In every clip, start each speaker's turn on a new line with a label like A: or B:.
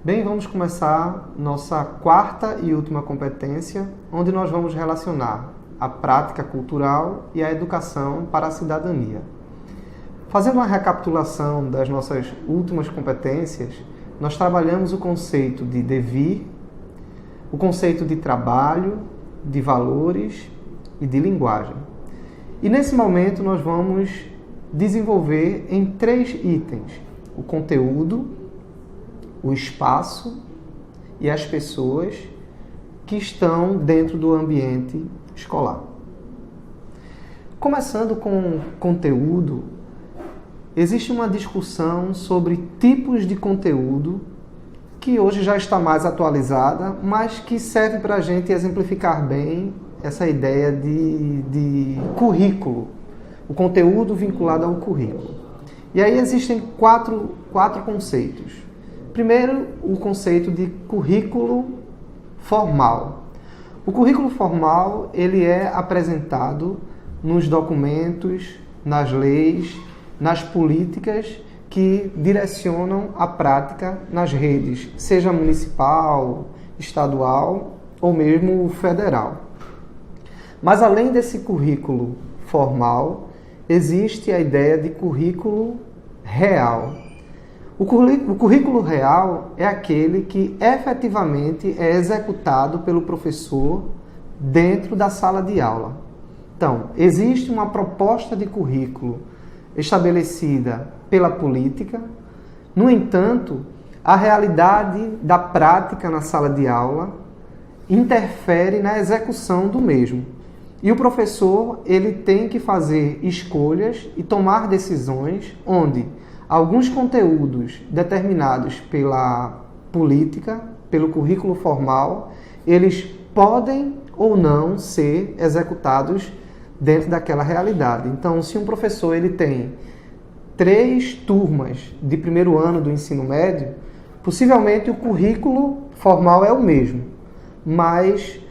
A: Bem, vamos começar nossa quarta e última competência, onde nós vamos relacionar a prática cultural e a educação para a cidadania. Fazendo uma recapitulação das nossas últimas competências, nós trabalhamos o conceito de devir, o conceito de trabalho, de valores e de linguagem. E nesse momento nós vamos desenvolver em 3 itens: o conteúdo, o espaço e as pessoas que estão dentro do ambiente escolar. Começando com conteúdo, existe uma discussão sobre tipos de conteúdo que hoje já está mais atualizada, mas que serve para a gente exemplificar bem essa ideia de currículo, o conteúdo vinculado ao currículo. E aí existem quatro conceitos. Primeiro, o conceito de currículo formal. O currículo formal, ele é apresentado nos documentos, nas leis, nas políticas que direcionam a prática nas redes, seja municipal, estadual ou mesmo federal. Mas além desse currículo formal, existe a ideia de currículo real. O currículo real é aquele que efetivamente é executado pelo professor dentro da sala de aula. Então, existe uma proposta de currículo estabelecida pela política. No entanto, a realidade da prática na sala de aula interfere na execução do mesmo. E o professor, ele tem que fazer escolhas e tomar decisões onde alguns conteúdos determinados pela política, pelo currículo formal, eles podem ou não ser executados dentro daquela realidade. Então, se um professor ele tem 3 turmas de primeiro ano do ensino médio, possivelmente o currículo formal é o mesmo, mas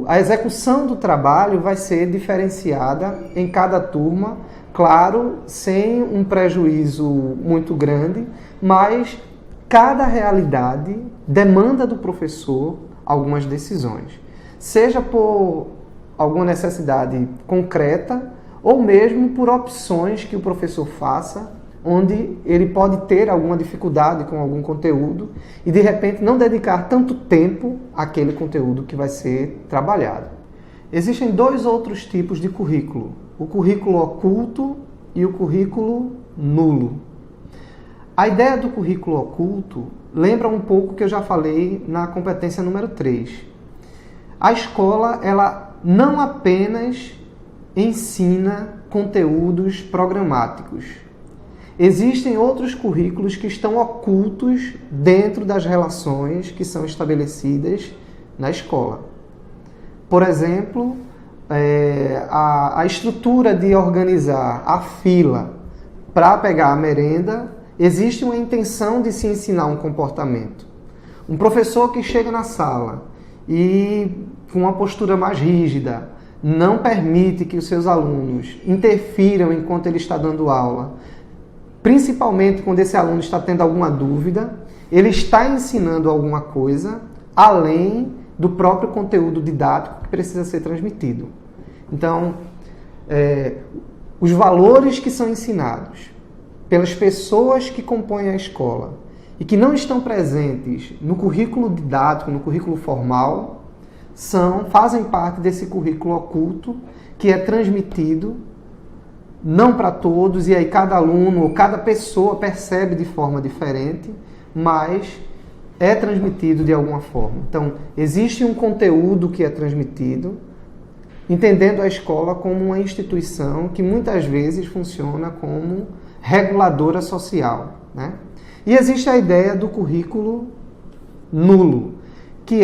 A: a execução do trabalho vai ser diferenciada em cada turma, claro, sem um prejuízo muito grande, mas cada realidade demanda do professor algumas decisões, seja por alguma necessidade concreta ou mesmo por opções que o professor faça, onde ele pode ter alguma dificuldade com algum conteúdo e de repente não dedicar tanto tempo àquele conteúdo que vai ser trabalhado. Existem 2 outros tipos de currículo: o currículo oculto e o currículo nulo. A ideia do currículo oculto lembra um pouco que eu já falei na competência número 3. A escola, ela não apenas ensina conteúdos programáticos. Existem outros currículos que estão ocultos dentro das relações que são estabelecidas na escola. Por exemplo, a estrutura de organizar a fila para pegar a merenda, existe uma intenção de se ensinar um comportamento. Um professor que chega na sala e com uma postura mais rígida, não permite que os seus alunos interfiram enquanto ele está dando aula, principalmente quando esse aluno está tendo alguma dúvida, ele está ensinando alguma coisa além do próprio conteúdo didático que precisa ser transmitido. Então, os valores que são ensinados pelas pessoas que compõem a escola e que não estão presentes no currículo didático, no currículo formal, fazem parte desse currículo oculto que é transmitido não para todos, e aí cada aluno ou cada pessoa percebe de forma diferente, mas é transmitido de alguma forma. Então, existe um conteúdo que é transmitido, entendendo a escola como uma instituição que muitas vezes funciona como reguladora social, né? E existe a ideia do currículo nulo, que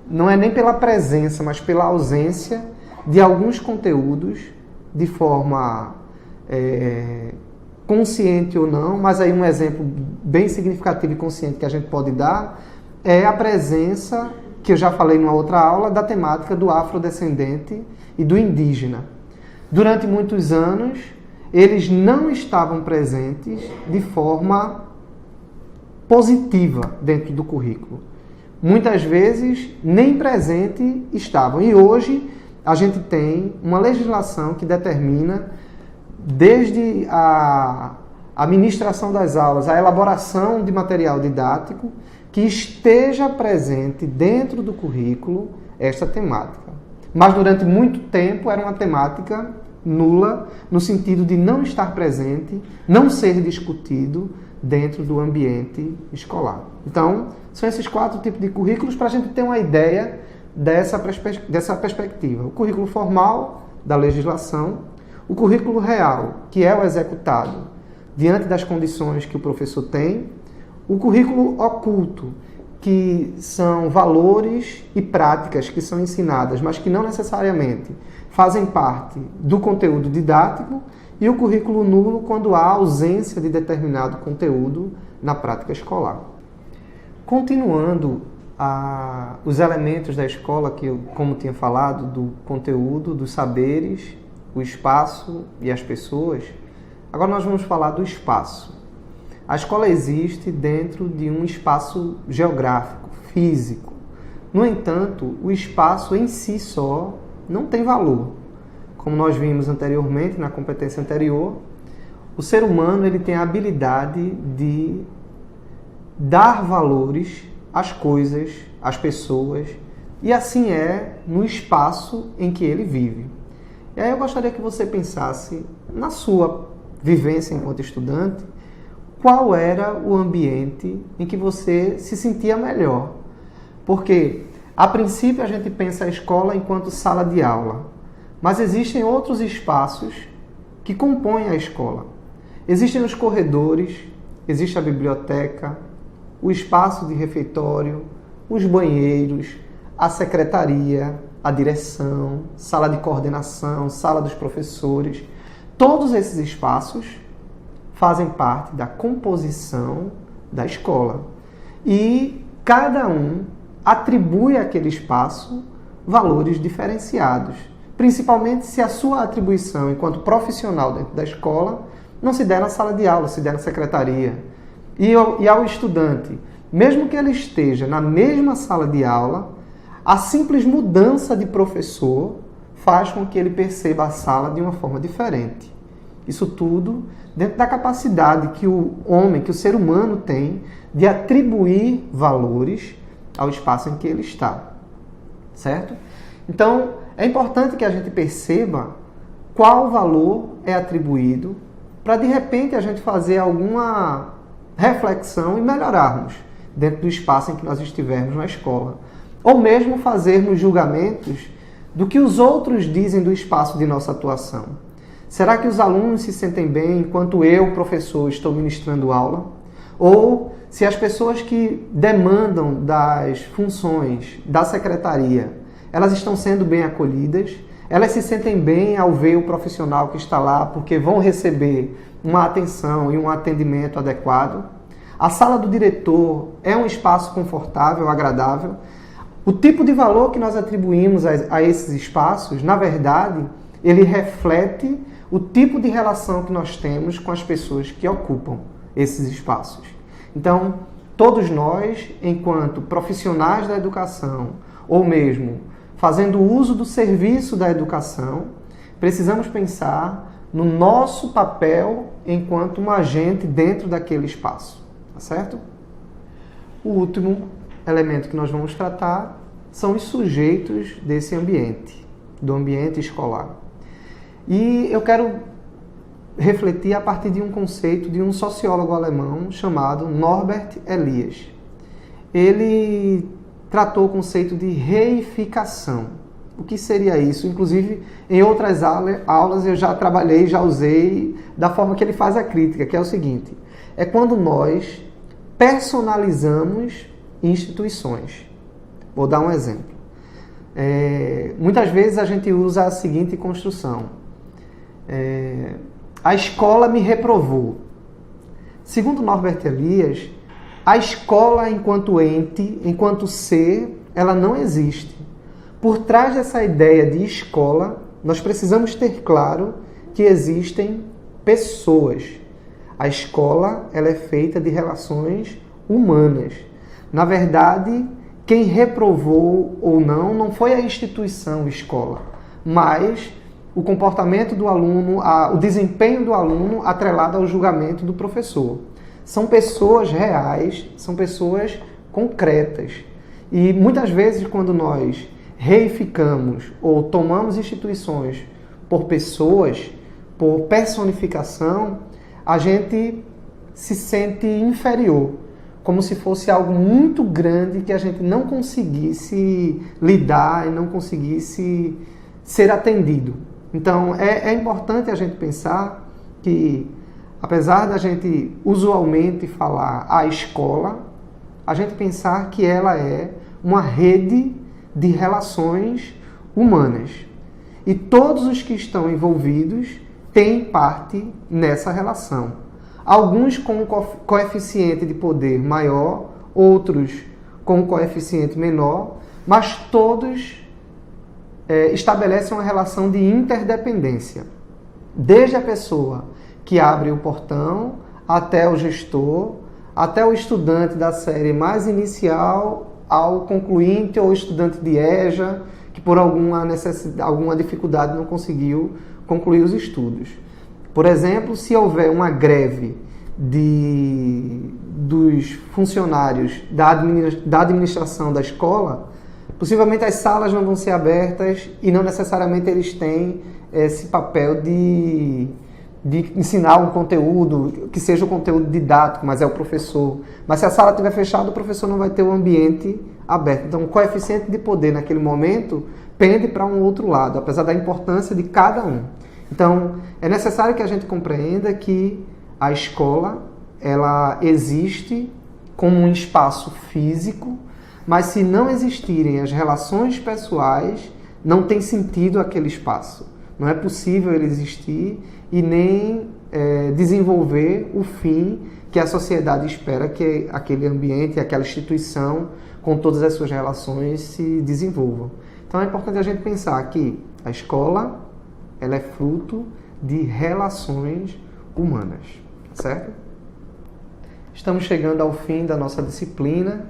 A: não é nem pela presença, mas pela ausência de alguns conteúdos de forma consciente ou não, mas aí um exemplo bem significativo e consciente que a gente pode dar é a presença, que eu já falei numa outra aula, da temática do afrodescendente e do indígena. Durante muitos anos, eles não estavam presentes de forma positiva dentro do currículo. Muitas vezes nem presente estavam. E hoje a gente tem uma legislação que determina, desde a administração das aulas, a elaboração de material didático, que esteja presente dentro do currículo esta temática. Mas durante muito tempo era uma temática nula, no sentido de não estar presente, não ser discutido dentro do ambiente escolar. Então, são esses 4 tipos de currículos para a gente ter uma ideia dessa perspectiva. O currículo formal da legislação, o currículo real, que é o executado diante das condições que o professor tem, o currículo oculto, que são valores e práticas que são ensinadas, mas que não necessariamente fazem parte do conteúdo didático, e o currículo nulo, quando há ausência de determinado conteúdo na prática escolar. Continuando os elementos da escola, que eu, como tinha falado, do conteúdo, dos saberes, o espaço e as pessoas, agora nós vamos falar do espaço. A escola existe dentro de um espaço geográfico, físico. No entanto, o espaço em si só não tem valor. Como nós vimos anteriormente, na competência anterior, o ser humano ele tem a habilidade de dar valores às coisas, às pessoas, e assim é no espaço em que ele vive. E aí eu gostaria que você pensasse na sua vivência enquanto estudante, qual era o ambiente em que você se sentia melhor. Porque, a princípio, a gente pensa a escola enquanto sala de aula, mas existem outros espaços que compõem a escola. Existem os corredores, existe a biblioteca, o espaço de refeitório, os banheiros, a secretaria, a direção, sala de coordenação, sala dos professores. Todos esses espaços fazem parte da composição da escola. E cada um atribui àquele espaço valores diferenciados, principalmente se a sua atribuição enquanto profissional dentro da escola não se der na sala de aula, se der na secretaria. E ao estudante, mesmo que ele esteja na mesma sala de aula, a simples mudança de professor faz com que ele perceba a sala de uma forma diferente. Isso tudo dentro da capacidade que o homem, que o ser humano tem de atribuir valores ao espaço em que ele está. Certo? Então, é importante que a gente perceba qual valor é atribuído para, de repente, a gente fazer alguma reflexão e melhorarmos dentro do espaço em que nós estivermos na escola. Ou mesmo fazermos julgamentos do que os outros dizem do espaço de nossa atuação. Será que os alunos se sentem bem enquanto eu, professor, estou ministrando aula? Ou se as pessoas que demandam das funções da secretaria, elas estão sendo bem acolhidas? Elas se sentem bem ao ver o profissional que está lá porque vão receber uma atenção e um atendimento adequado? A sala do diretor é um espaço confortável, agradável? O tipo de valor que nós atribuímos a esses espaços, na verdade, ele reflete o tipo de relação que nós temos com as pessoas que ocupam esses espaços. Então, todos nós, enquanto profissionais da educação, ou mesmo fazendo uso do serviço da educação, precisamos pensar no nosso papel enquanto um agente dentro daquele espaço. Tá certo? O último elemento que nós vamos tratar são os sujeitos desse ambiente, do ambiente escolar. E eu quero refletir a partir de um conceito de um sociólogo alemão chamado Norbert Elias. Ele tratou o conceito de reificação. O que seria isso? Inclusive, em outras aulas eu já trabalhei, já usei da forma que ele faz a crítica, que é o seguinte: é quando nós personalizamos instituições. Vou dar um exemplo. Muitas vezes a gente usa a seguinte construção. A escola me reprovou. Segundo Norbert Elias, a escola enquanto ente, enquanto ser, ela não existe. Por trás dessa ideia de escola, nós precisamos ter claro que existem pessoas. A escola ela é feita de relações humanas. Na verdade, quem reprovou ou não foi a instituição escola, mas o comportamento do aluno, o desempenho do aluno atrelado ao julgamento do professor. São pessoas reais, são pessoas concretas. E muitas vezes, quando nós reificamos ou tomamos instituições por pessoas, por personificação, a gente se sente inferior, como se fosse algo muito grande que a gente não conseguisse lidar e não conseguisse ser atendido. Então, é importante a gente pensar que, apesar da gente usualmente falar a escola, a gente pensar que ela é uma rede de relações humanas. E todos os que estão envolvidos têm parte nessa relação. Alguns com um coeficiente de poder maior, outros com um coeficiente menor, mas todos estabelecem uma relação de interdependência. Desde a pessoa que abre o portão, até o gestor, até o estudante da série mais inicial, ao concluinte ou estudante de EJA, que por alguma dificuldade não conseguiu concluir os estudos. Por exemplo, se houver uma greve dos funcionários da administração da escola, possivelmente as salas não vão ser abertas e não necessariamente eles têm esse papel de ensinar um conteúdo, que seja o conteúdo didático, mas é o professor. Mas se a sala estiver fechada, o professor não vai ter o ambiente aberto. Então, o coeficiente de poder naquele momento pende para um outro lado, apesar da importância de cada um. Então, é necessário que a gente compreenda que a escola, ela existe como um espaço físico, mas se não existirem as relações pessoais, não tem sentido aquele espaço. Não é possível ele existir e nem desenvolver o fim que a sociedade espera que aquele ambiente, aquela instituição, com todas as suas relações, se desenvolvam. Então é importante a gente pensar que a escola, ela é fruto de relações humanas, certo? Estamos chegando ao fim da nossa disciplina.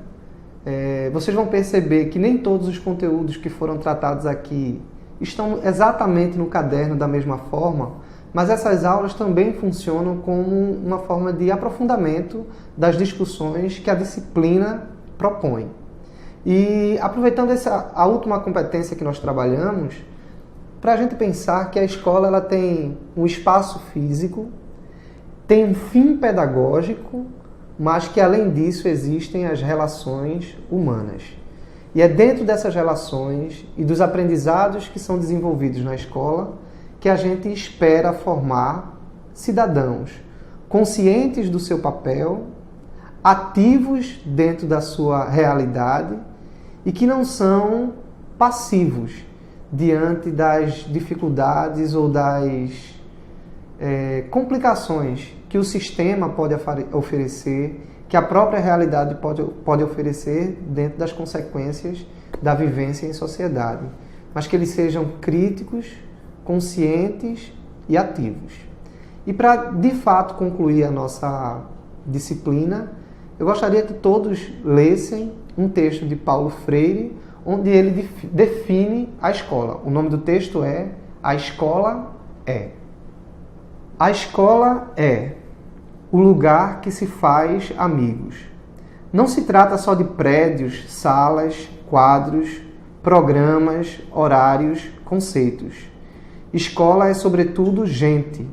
A: Vocês vão perceber que nem todos os conteúdos que foram tratados aqui estão exatamente no caderno da mesma forma, mas essas aulas também funcionam como uma forma de aprofundamento das discussões que a disciplina propõe. E aproveitando a última competência que nós trabalhamos, para a gente pensar que a escola ela tem um espaço físico, tem um fim pedagógico, mas que além disso existem as relações humanas. E é dentro dessas relações e dos aprendizados que são desenvolvidos na escola que a gente espera formar cidadãos conscientes do seu papel, ativos dentro da sua realidade e que não são passivos diante das dificuldades ou das complicações que o sistema pode oferecer, que a própria realidade pode oferecer dentro das consequências da vivência em sociedade, mas que eles sejam críticos, conscientes e ativos. E para, de fato, concluir a nossa disciplina, eu gostaria que todos lessem um texto de Paulo Freire, onde ele define a escola. O nome do texto é A Escola é. A escola é o lugar que se faz amigos. Não se trata só de prédios, salas, quadros, programas, horários, conceitos. Escola é, sobretudo, gente.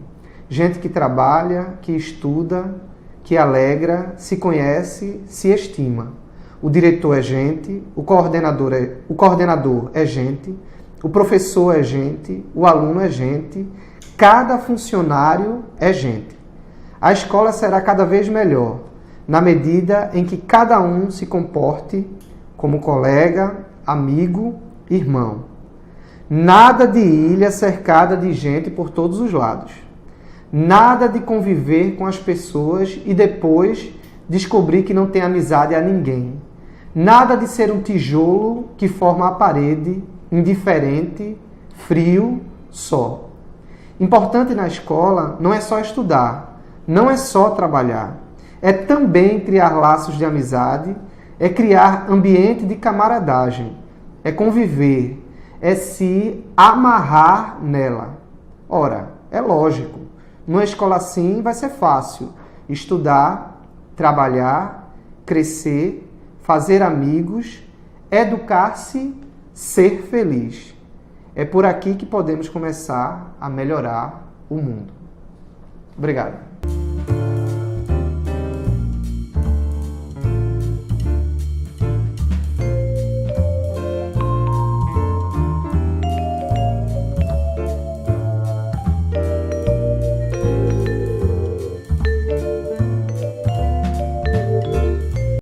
A: Gente que trabalha, que estuda, que alegra, se conhece, se estima. O diretor é gente, o coordenador é gente, o professor é gente, o aluno é gente, cada funcionário é gente. A escola será cada vez melhor, na medida em que cada um se comporte como colega, amigo, irmão. Nada de ilha cercada de gente por todos os lados. Nada de conviver com as pessoas e depois descobrir que não tem amizade a ninguém. Nada de ser um tijolo que forma a parede, indiferente, frio, só. Importante na escola não é só estudar, não é só trabalhar. é também criar laços de amizade, é criar ambiente de camaradagem, é conviver, é se amarrar nela. Ora, é lógico, numa escola assim vai ser fácil estudar, trabalhar, crescer, fazer amigos, educar-se, ser feliz. É por aqui que podemos começar a melhorar o mundo. Obrigado.